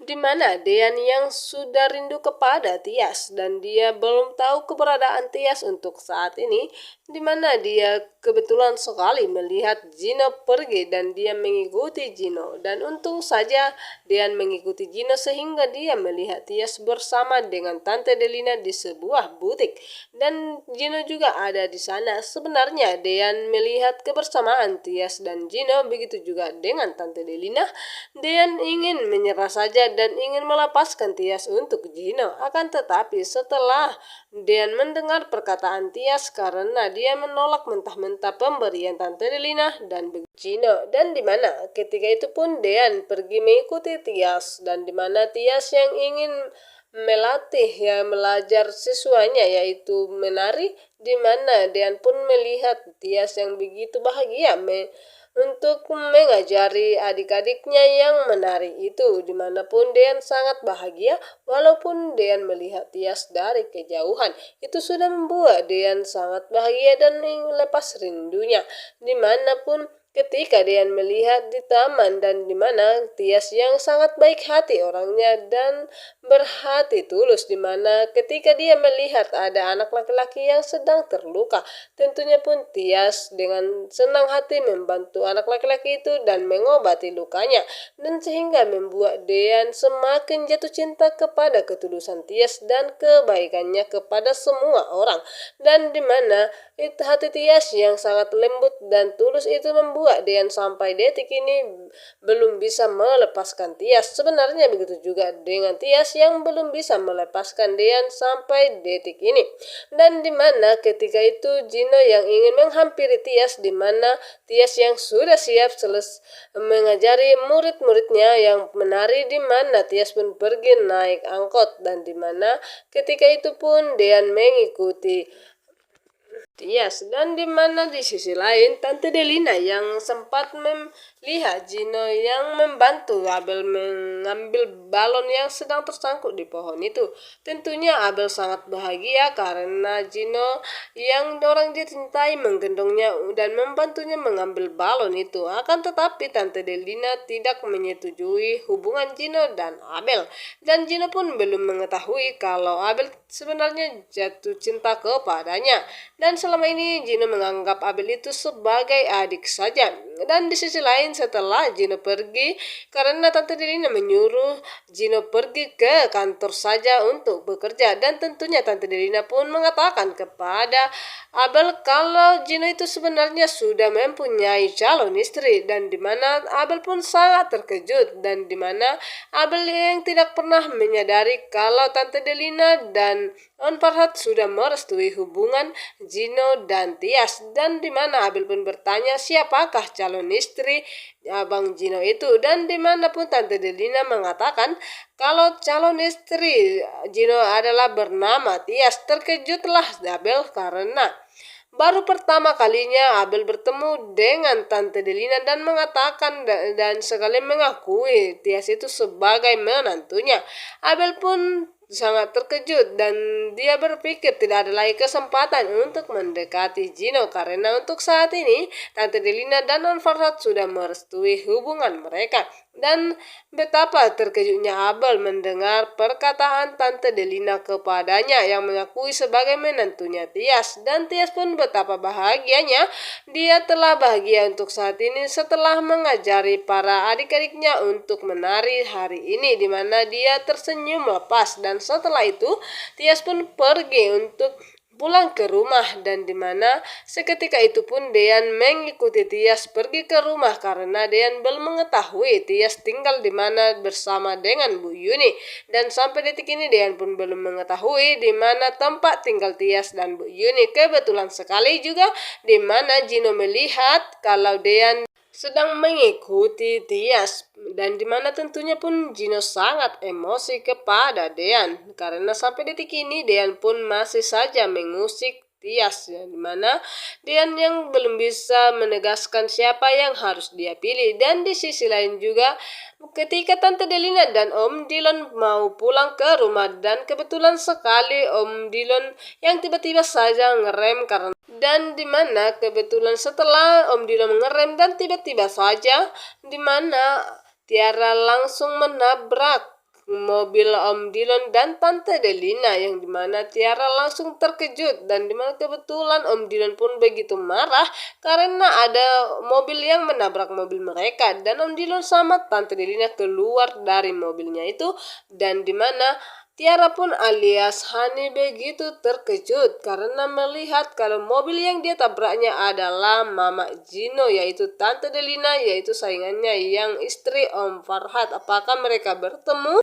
di mana Dean yang sudah rindu kepada Tias dan dia belum tahu keberadaan Tias untuk saat ini, di mana dia kebetulan sekali melihat Gino pergi dan dia mengikuti Gino, dan untung saja Dean mengikuti Gino sehingga dia melihat Tias bersama dengan Tante Delina di sebuah butik, dan Gino juga ada di sana. Sebenarnya Dean melihat kebersamaan Tias dan Gino, begitu juga dengan Tante Delina. Dean ingin menyerah saja dan ingin melepaskan Tias untuk Gino. Akan tetapi setelah Dean mendengar perkataan Tias karena dia menolak mentah-mentah pemberian Tante Delina dan Gino, dan dimana ketika itu pun Dean pergi mengikuti Tias, dan dimana Tias yang ingin melatih belajar siswanya yaitu menari, dimana Dean pun melihat Tias yang begitu bahagia untuk mengajari adik-adiknya yang menari itu, dimanapun Dean sangat bahagia walaupun Dean melihat Tias dari kejauhan. Itu sudah membuat Dean sangat bahagia dan ingin lepas rindunya, dimanapun ketika Dean melihat di taman, dan dimana Tias yang sangat baik hati orangnya dan berhati tulus, dimana ketika dia melihat ada anak laki-laki yang sedang terluka, tentunya pun Tias dengan senang hati membantu anak laki-laki itu dan mengobati lukanya, dan sehingga membuat Dean semakin jatuh cinta kepada ketulusan Tias dan kebaikannya kepada semua orang, dan dimana hati Tias yang sangat lembut dan tulus itu membuat Dean sampai detik ini belum bisa melepaskan Tias. Sebenarnya begitu juga dengan Tias yang belum bisa melepaskan Dean sampai detik ini, dan dimana ketika itu Gino yang ingin menghampiri Tias, dimana Tias yang sudah siap mengajari murid-muridnya yang menari, dimana Tias pun pergi naik angkot, dan dimana ketika itu pun Dean mengikuti Tias, dan dimana di sisi lain Tante Delina yang sempat melihat Gino yang membantu Abel mengambil balon yang sedang tersangkut di pohon itu. Tentunya Abel sangat bahagia karena Gino yang orang dia cintai menggendongnya dan membantunya mengambil balon itu. Akan tetapi Tante Delina tidak menyetujui hubungan Gino dan Abel, dan Gino pun belum mengetahui kalau Abel sebenarnya jatuh cinta kepadanya, dan selama ini Gino menganggap Abel itu sebagai adik saja. Dan di sisi lain setelah Gino pergi, karena Tante Delina menyuruh Gino pergi ke kantor saja untuk bekerja, dan tentunya Tante Delina pun mengatakan kepada Abel kalau Gino itu sebenarnya sudah mempunyai calon istri, dan dimana Abel pun sangat terkejut, dan dimana Abel yang tidak pernah menyadari kalau Tante Delina dan On Farhat sudah merestui hubungan Gino dan Tias, dan dimana Abel pun bertanya siapakah calon istri Abang Gino itu, dan dimanapun Tante Delina mengatakan kalau calon istri Gino adalah bernama Tias. Terkejutlah Abel karena baru pertama kalinya Abel bertemu dengan Tante Delina dan mengatakan dan sekali mengakui Tias itu sebagai menantunya. Abel pun sangat terkejut dan dia berpikir tidak ada lagi kesempatan untuk mendekati Gino karena untuk saat ini Tante Delina dan Non Farhat sudah merestui hubungan mereka. Dan betapa terkejutnya Abel mendengar perkataan Tante Delina kepadanya yang mengakui sebagai menantunya Tias, dan Tias pun betapa bahagianya dia telah bahagia untuk saat ini setelah mengajari para adik-adiknya untuk menari hari ini, di mana dia tersenyum lepas, dan setelah itu Tias pun pergi untuk pulang ke rumah, dan dimana seketika itu pun Dean mengikuti Tias pergi ke rumah karena Dean belum mengetahui Tias tinggal di mana bersama dengan Bu Yuni, dan sampai detik ini Dean pun belum mengetahui di mana tempat tinggal Tias dan Bu Yuni. Kebetulan sekali juga di mana Gino melihat kalau Dean sedang mengikuti Tias, dan dimana tentunya pun Gino sangat emosi kepada Dean karena sampai detik ini Dean pun masih saja mengusik Tias, dimana Dean yang belum bisa menegaskan siapa yang harus dia pilih. Dan di sisi lain juga ketika Tante Delina dan Om Dillon mau pulang ke rumah, dan kebetulan sekali Om Dillon yang tiba-tiba saja ngerem karena, dan dimana kebetulan setelah Om Dillon mengerem dan tiba-tiba saja dimana Tiara langsung menabrak mobil Om Dylan dan Tante Delina, yang dimana Tiara langsung terkejut dan dimana kebetulan Om Dylan pun begitu marah karena ada mobil yang menabrak mobil mereka, dan Om Dylan sama Tante Delina keluar dari mobilnya itu, dan dimana Tiara pun alias Hani begitu terkejut karena melihat kalau mobil yang dia tabraknya adalah Mama Gino, yaitu Tante Delina, yaitu saingannya yang istri Om Farhat. Apakah mereka bertemu?